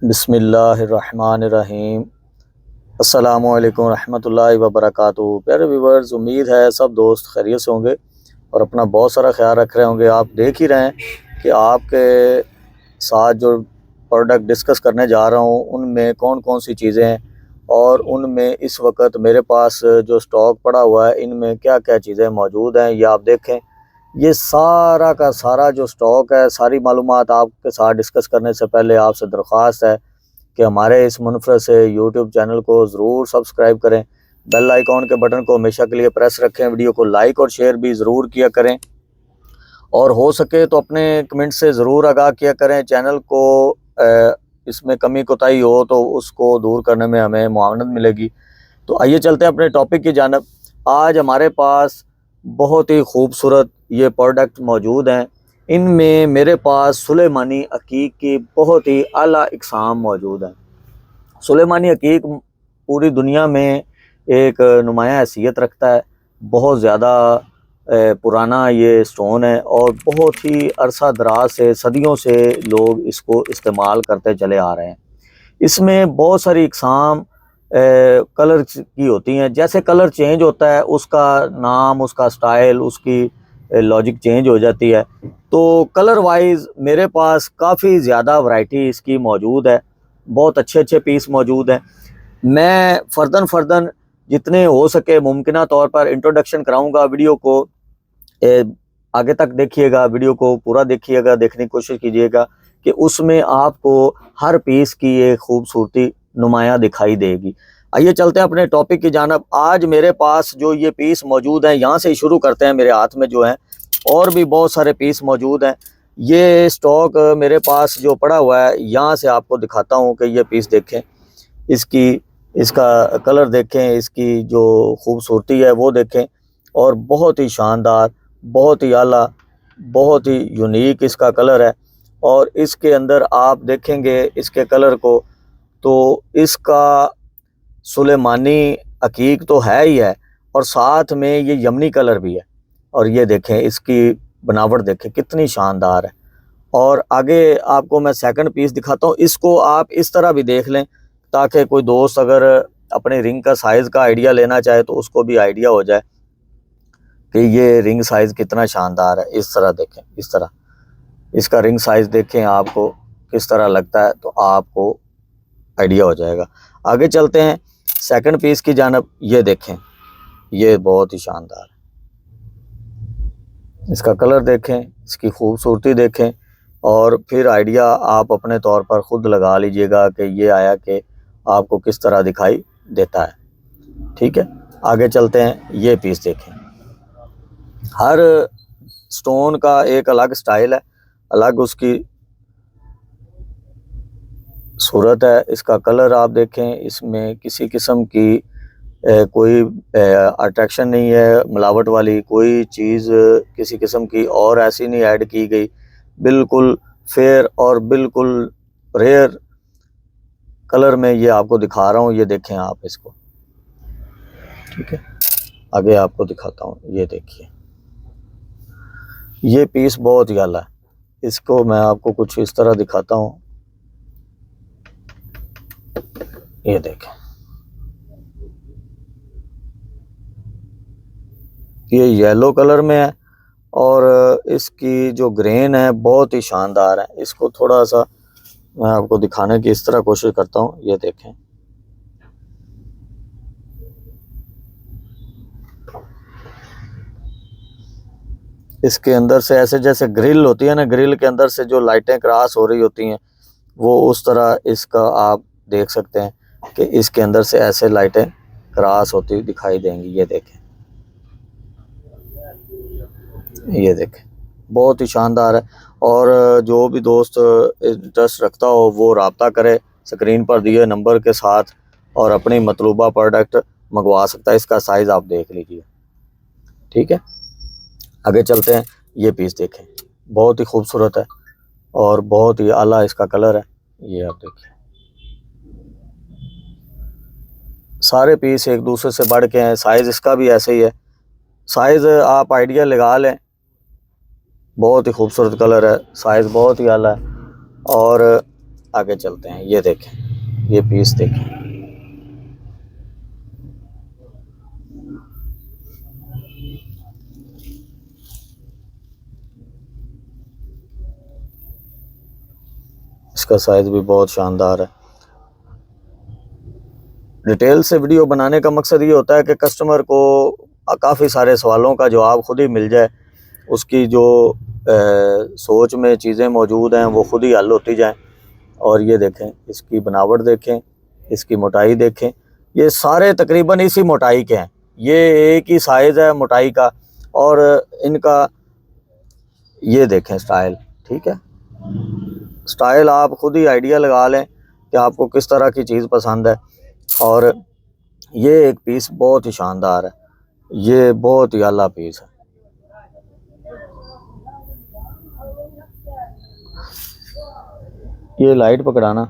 बिस्मिल्लाहिर्रहमानिर्रहीम। अस्सलामुअलैकुम रहमतुल्लाहि व बरकातुहू। प्यारे व्यूवर्स, उम्मीद है सब दोस्त खैरियत से होंगे और अपना बहुत सारा ख्याल रख रहे होंगे। आप देख ही रहे हैं कि आपके साथ जो प्रोडक्ट डिस्कस करने जा रहा हूँ उनमें कौन कौन सी चीज़ें हैं और उनमें इस वक्त मेरे पास जो स्टॉक पड़ा हुआ है इनमें क्या क्या चीज़ें मौजूद हैं, ये आप देखें। ये सारा का सारा जो स्टॉक है, सारी मालूमात आपके साथ डिस्कस करने से पहले आपसे दरख्वास्त है कि हमारे इस मुनफ़रद से यूट्यूब चैनल को ज़रूर सब्सक्राइब करें, बेल आइकॉन के बटन को हमेशा के लिए प्रेस रखें, वीडियो को लाइक और शेयर भी ज़रूर किया करें और हो सके तो अपने कमेंट से ज़रूर आगाह किया करें। चैनल को इसमें कमी कोताही हो तो उसको दूर करने में हमें मुआवनत मिलेगी। तो आइए चलते हैं अपने टॉपिक की जानिब। आज हमारे पास बहुत ही खूबसूरत ये प्रोडक्ट मौजूद हैं। इनमें मेरे पास सुलेमानी अकीक की बहुत ही आला इक़साम मौजूद हैं। सुलेमानी अकीक पूरी दुनिया में एक नुमायाँ हैसियत रखता है। बहुत ज़्यादा पुराना ये स्टोन है और बहुत ही अरसा दराज से, सदियों से लोग इसको इस्तेमाल करते चले आ रहे हैं। इसमें बहुत सारी इक़साम कलर की होती हैं। जैसे कलर चेंज होता है उसका नाम, उसका स्टाइल, उसकी लॉजिक चेंज हो जाती है। तो कलर वाइज मेरे पास काफ़ी ज़्यादा वैरायटी इसकी मौजूद है। बहुत अच्छे अच्छे पीस मौजूद हैं। मैं फ़र्दन जितने हो सके मुमकिन तौर पर इंट्रोडक्शन कराऊंगा। वीडियो को आगे तक देखिएगा, वीडियो को पूरा देखिएगा, देखने की कोशिश कीजिएगा कि उसमें आपको हर पीस की एक खूबसूरती नुमायाँ दिखाई देगी। आइए चलते हैं अपने टॉपिक की जानिब। आज मेरे पास जो ये पीस मौजूद हैं, यहाँ से शुरू करते हैं। मेरे हाथ में जो हैं और भी बहुत सारे पीस मौजूद हैं। ये स्टॉक मेरे पास जो पड़ा हुआ है, यहाँ से आपको दिखाता हूँ कि ये पीस देखें, इसका कलर देखें, इसकी जो खूबसूरती है वो देखें और बहुत ही शानदार, बहुत ही आला, बहुत ही यूनिक इसका कलर है। और इसके अंदर आप देखेंगे इसके कलर को तो इसका सुलेमानी अकीक तो है ही है और साथ में ये यमनी कलर भी है। और ये देखें इसकी बनावट देखें कितनी शानदार है। और आगे आपको मैं सेकंड पीस दिखाता हूँ। इसको आप इस तरह भी देख लें ताकि कोई दोस्त अगर अपने रिंग का साइज़ का आइडिया लेना चाहे तो उसको भी आइडिया हो जाए कि ये रिंग साइज़ कितना शानदार है। इस तरह देखें, इस तरह इसका रिंग साइज़ देखें आपको किस तरह लगता है तो आपको आइडिया हो जाएगा। आगे चलते हैं सेकंड पीस की जानिब। ये देखें, ये बहुत ही शानदार है। इसका कलर देखें, इसकी खूबसूरती देखें और फिर आइडिया आप अपने तौर पर ख़ुद लगा लीजिएगा कि ये आया कि आपको किस तरह दिखाई देता है। ठीक है, आगे चलते हैं। ये पीस देखें, हर स्टोन का एक अलग स्टाइल है, अलग उसकी सूरत है। इसका कलर आप देखें, इसमें किसी किस्म की कोई अट्रैक्शन नहीं है, मिलावट वाली कोई चीज़ किसी किस्म की और ऐसी नहीं ऐड की गई। बिल्कुल फेयर और बिल्कुल रेयर कलर में ये आपको दिखा रहा हूँ। ये देखें आप इसको। ठीक है, आगे आपको दिखाता हूँ। ये देखिए, ये पीस बहुत ही आला है। इसको मैं आपको कुछ इस तरह दिखाता हूँ। ये देखें, ये येलो कलर में है और इसकी जो ग्रेन है बहुत ही शानदार है। इसको थोड़ा सा मैं आपको दिखाने की इस तरह कोशिश करता हूँ। ये देखें, इसके अंदर से ऐसे जैसे ग्रिल होती है ना, ग्रिल के अंदर से जो लाइटें क्रॉस हो रही होती हैं वो उस तरह इसका आप देख सकते हैं कि इसके अंदर से ऐसे लाइटें क्रॉस होती दिखाई देंगी। ये देखें, ये देखें, बहुत ही शानदार है। और जो भी दोस्त इंटरेस्ट रखता हो वो रब्ता करे स्क्रीन पर दिए नंबर के साथ और अपनी मतलूबा प्रोडक्ट मंगवा सकता है। इसका साइज़ आप देख लीजिए। ठीक है, आगे चलते हैं। ये पीस देखें, बहुत ही खूबसूरत है और बहुत ही आला इसका कलर है। ये आप देखिए, सारे पीस एक दूसरे से बढ़ के हैं। साइज़ इसका भी ऐसे ही है। साइज़ आप आइडिया लगा लें, बहुत ही खूबसूरत कलर है, साइज़ बहुत ही आला है। और आगे चलते हैं। ये देखें, ये पीस देखें, इसका साइज भी बहुत शानदार है। डिटेल से वीडियो बनाने का मकसद ये होता है कि कस्टमर को काफ़ी सारे सवालों का जवाब खुद ही मिल जाए, उसकी जो सोच में चीज़ें मौजूद हैं वो खुद ही हल होती जाएं। और ये देखें, इसकी बनावट देखें, इसकी मोटाई देखें, ये सारे तकरीबन इसी मोटाई के हैं, ये एक ही साइज़ है मोटाई का। और इनका ये देखें स्टाइल, ठीक है, स्टाइल आप खुद ही आइडिया लगा लें कि आपको किस तरह की चीज़ पसंद है। और ये एक पीस बहुत ही शानदार है, ये बहुत ही आला पीस है। ये लाइट पकड़ाना,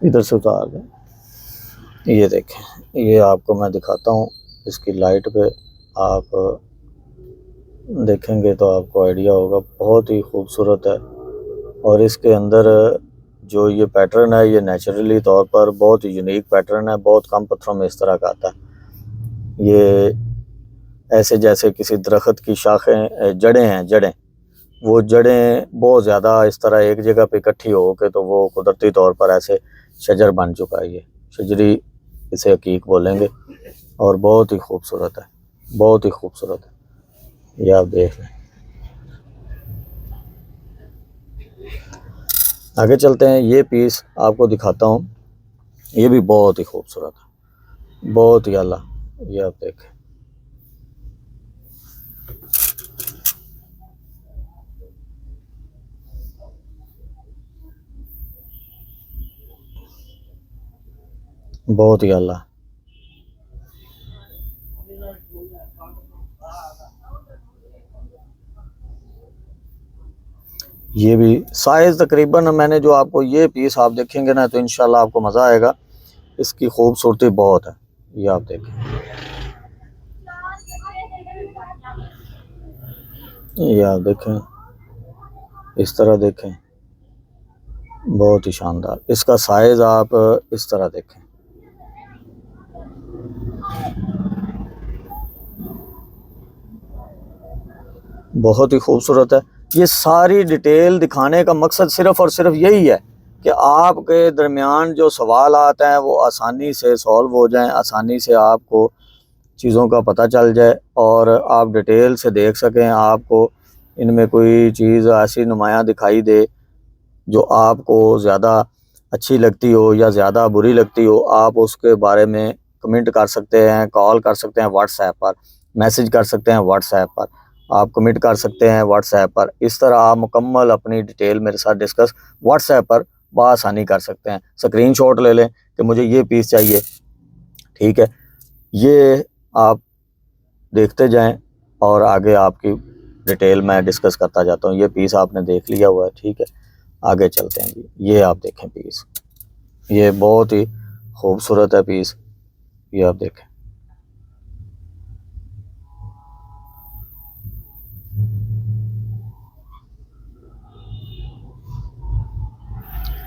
इधर से उतार दें। ये देखें, ये आपको मैं दिखाता हूँ, इसकी लाइट पे आप देखेंगे तो आपको आइडिया होगा, बहुत ही खूबसूरत है। और इसके अंदर जो ये पैटर्न है ये नेचुरली तौर पर बहुत ही यूनिक पैटर्न है, बहुत कम पत्थरों में इस तरह का आता है। ये ऐसे जैसे किसी दरख्त की शाखें, जड़ें हैं, जड़ें, वो जड़ें बहुत ज़्यादा इस तरह एक जगह पे इकट्ठी हो के तो वो कुदरती तौर पर ऐसे शजर बन चुका है। ये शजरी, इसे हकीक बोलेंगे, और बहुत ही खूबसूरत है, बहुत ही खूबसूरत है। ये आप देख लें। आगे चलते हैं, ये पीस आपको दिखाता हूँ, ये भी बहुत ही खूबसूरत है, बहुत ही आला। ये आप देखें, बहुत ही आला। ये भी साइज़ तकरीबन, मैंने जो आपको ये पीस आप देखेंगे ना तो इंशाल्लाह आपको मज़ा आएगा, इसकी खूबसूरती बहुत है। ये आप देखें, ये आप देखें, इस तरह देखें, बहुत ही शानदार। इसका साइज़ आप इस तरह देखें, बहुत ही खूबसूरत है। ये सारी डिटेल दिखाने का मकसद सिर्फ़ और सिर्फ यही है कि आपके दरमियान जो सवाल आते हैं वो आसानी से सॉल्व हो जाएं, आसानी से आपको चीज़ों का पता चल जाए और आप डिटेल से देख सकें। आपको इनमें कोई चीज़ ऐसी नुमायाँ दिखाई दे जो आपको ज़्यादा अच्छी लगती हो या ज़्यादा बुरी लगती हो, आप उसके बारे में कमेंट कर सकते हैं, कॉल कर सकते हैं व्हाट्सएप पर, मैसेज कर सकते हैं व्हाट्सएप पर, आप कमेंट कर सकते हैं व्हाट्सएप पर। इस तरह आप मुकम्मल अपनी डिटेल मेरे साथ डिस्कस व्हाट्सएप पर बआसानी कर सकते हैं। स्क्रीनशॉट ले लें कि मुझे ये पीस चाहिए, ठीक है, ये आप देखते जाएं और आगे आपकी डिटेल मैं डिस्कस करता जाता हूँ। ये पीस आपने देख लिया हुआ है, ठीक है, आगे चलते हैं जी। ये आप देखें पीस, ये बहुत ही खूबसूरत है पीस, ये आप देखें।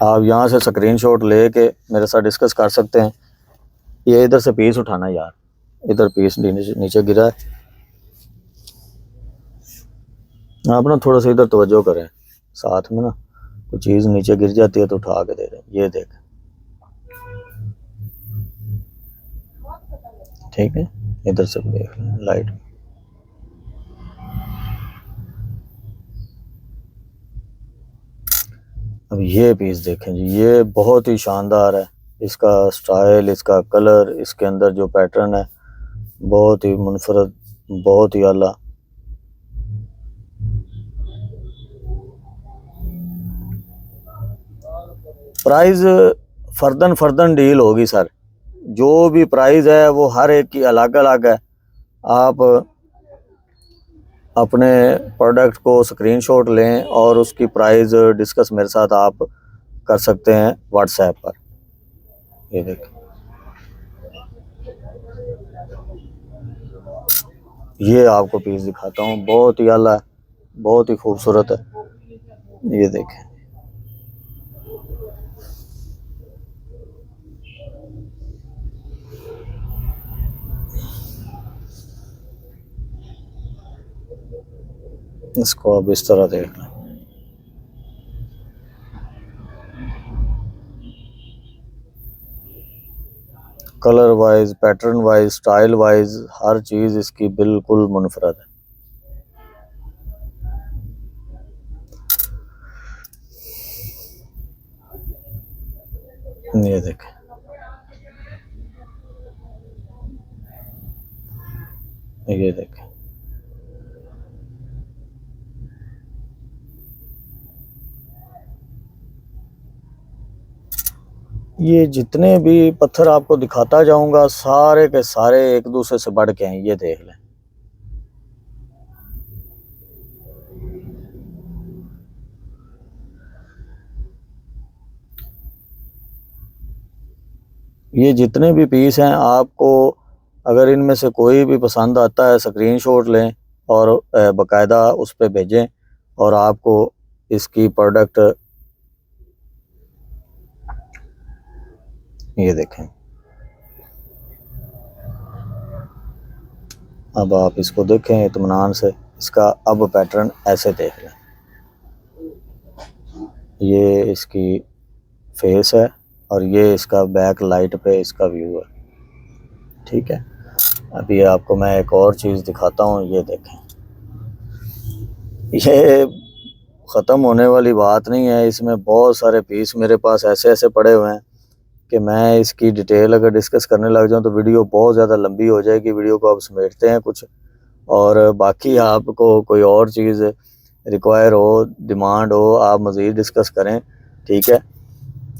आप यहाँ से स्क्रीनशॉट लेके मेरे साथ डिस्कस कर सकते हैं। ये इधर से पीस उठाना यार, इधर पीस नीचे गिरा है, आप ना थोड़ा सा इधर तवज्जो करें, साथ में ना कोई चीज़ नीचे गिर जाती है तो उठा के दे रहे हैं। ये देख, ठीक है, इधर से देख लें लाइट। अब ये पीस देखें जी, ये बहुत ही शानदार है। इसका स्टाइल, इसका कलर, इसके अंदर जो पैटर्न है, बहुत ही मुनफरद, बहुत ही आला। प्राइस फर्दन फर्दन डील होगी सर, जो भी प्राइस है वो हर एक की अलग अलग है। आप अपने प्रोडक्ट को स्क्रीनशॉट लें और उसकी प्राइस डिस्कस मेरे साथ आप कर सकते हैं व्हाट्सएप पर। ये देखें, ये आपको पीस दिखाता हूँ, बहुत ही आला है, बहुत ही खूबसूरत है। ये देखें, इसको अब इस तरह देख लें। Colour wise, pattern wise, style wise हर चीज़ इसकी बिल्कुल मुनफरद है। ये देखें, ये देखें, ये जितने भी पत्थर आपको दिखाता जाऊंगा सारे के सारे एक दूसरे से बढ़ के हैं। ये देख लें, ये जितने भी पीस हैं, आपको अगर इनमें से कोई भी पसंद आता है स्क्रीनशॉट लें और बाकायदा उस पर भेजें और आपको इसकी प्रोडक्ट ये देखें। अब आप इसको देखें इत्मीनान से। इसका अब पैटर्न ऐसे देख लें, ये इसकी फेस है और ये इसका बैक लाइट पे इसका व्यू है। ठीक है, अभी आपको मैं एक और चीज़ दिखाता हूँ। ये देखें, ये ख़त्म होने वाली बात नहीं है। इसमें बहुत सारे पीस मेरे पास ऐसे ऐसे पड़े हुए हैं कि मैं इसकी डिटेल अगर डिस्कस करने लग जाऊँ तो वीडियो बहुत ज़्यादा लंबी हो जाएगी। वीडियो को आप समेटते हैं कुछ, और बाकी आपको कोई और चीज़ रिक्वायर हो, डिमांड हो, आप मज़ीद डिस्कस करें। ठीक है,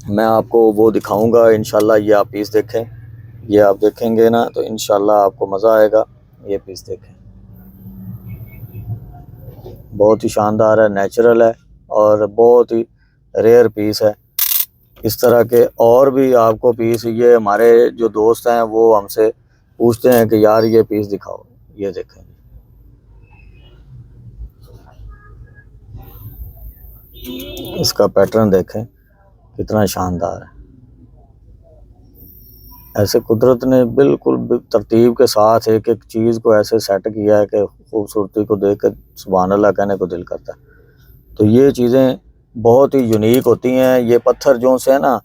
मैं आपको वो दिखाऊंगा इंशाल्लाह। ये आप पीस देखें, ये आप देखेंगे ना तो इंशाल्लाह आपको मज़ा आएगा। ये पीस देखें, बहुत ही शानदार है, नेचुरल है और बहुत ही रेयर पीस है। इस तरह के और भी आपको पीस, ये हमारे जो दोस्त हैं वो हमसे पूछते हैं कि यार ये पीस दिखाओ। ये देखें, इसका पैटर्न देखें कितना शानदार है। ऐसे कुदरत ने बिल्कुल तरतीब के साथ एक एक चीज़ को ऐसे सेट किया है कि खूबसूरती को देख कर सुभान अल्लाह कहने को दिल करता है। तो ये चीज़ें बहुत ही यूनिक होती हैं। ये पत्थर जो से है ना,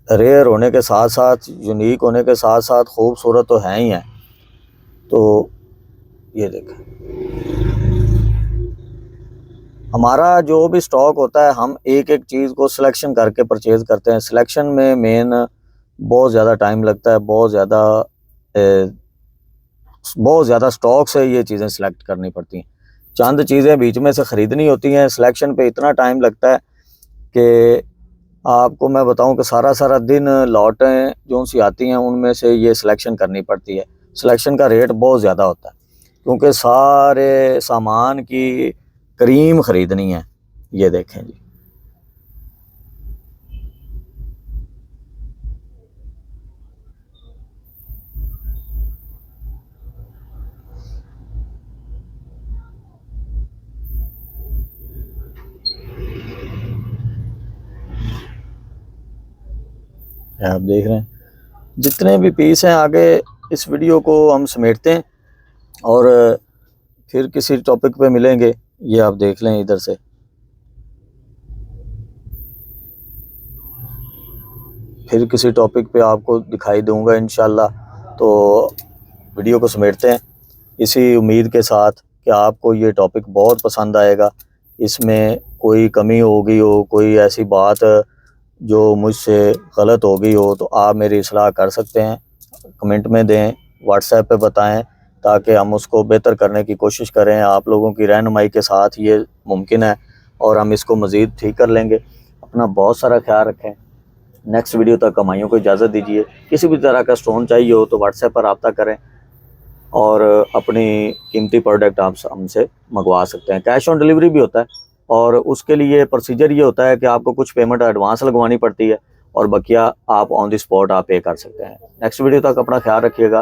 रेयर होने के साथ साथ, यूनिक होने के साथ साथ खूबसूरत तो हैं ही हैं। तो ये देखें, हमारा जो भी स्टॉक होता है हम एक एक चीज़ को सिलेक्शन करके परचेज़ करते हैं। सिलेक्शन में मेन बहुत ज़्यादा टाइम लगता है, बहुत ज़्यादा स्टॉक से ये चीज़ें सिलेक्ट करनी पड़ती हैं। चंद चीज़ें बीच में से ख़रीदनी होती हैं। सिलेक्शन पे इतना टाइम लगता है कि आपको मैं बताऊं कि सारा दिन लॉटें जो सी आती हैं उनमें से ये सिलेक्शन करनी पड़ती है। सिलेक्शन का रेट बहुत ज़्यादा होता है क्योंकि सारे सामान की क्रीम ख़रीदनी है। ये देखें जी, आप देख रहे हैं जितने भी पीस हैं। आगे इस वीडियो को हम समेटते हैं और फिर किसी टॉपिक पे मिलेंगे। ये आप देख लें इधर से, फिर किसी टॉपिक पे आपको दिखाई दूंगा इंशाल्लाह। तो वीडियो को समेटते हैं इसी उम्मीद के साथ कि आपको ये टॉपिक बहुत पसंद आएगा। इसमें कोई कमी हो गई हो, कोई ऐसी बात जो मुझसे गलत हो गई हो तो आप मेरी इस्लाह कर सकते हैं, कमेंट में दें, व्हाट्सएप पे बताएं ताकि हम उसको बेहतर करने की कोशिश करें। आप लोगों की रहनुमाई के साथ ये मुमकिन है और हम इसको मज़ीद ठीक कर लेंगे। अपना बहुत सारा ख्याल रखें। नेक्स्ट वीडियो तक कमाइयों को इजाज़त दीजिए। किसी भी तरह का स्टोन चाहिए हो तो व्हाट्सएप पर रब्ता करें और अपनी कीमती प्रोडक्ट आप हमसे मंगवा सकते हैं। कैश ऑन डिलीवरी भी होता है और उसके लिए प्रोसीजर ये होता है कि आपको कुछ पेमेंट एडवांस लगवानी पड़ती है और बकिया आप ऑन द स्पॉट आप पे कर सकते हैं। नेक्स्ट वीडियो तक अपना ख्याल रखिएगा।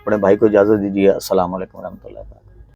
अपने भाई को इजाज़त दीजिए। अस्सलाम वालेकुम रहमतुल्लाहि।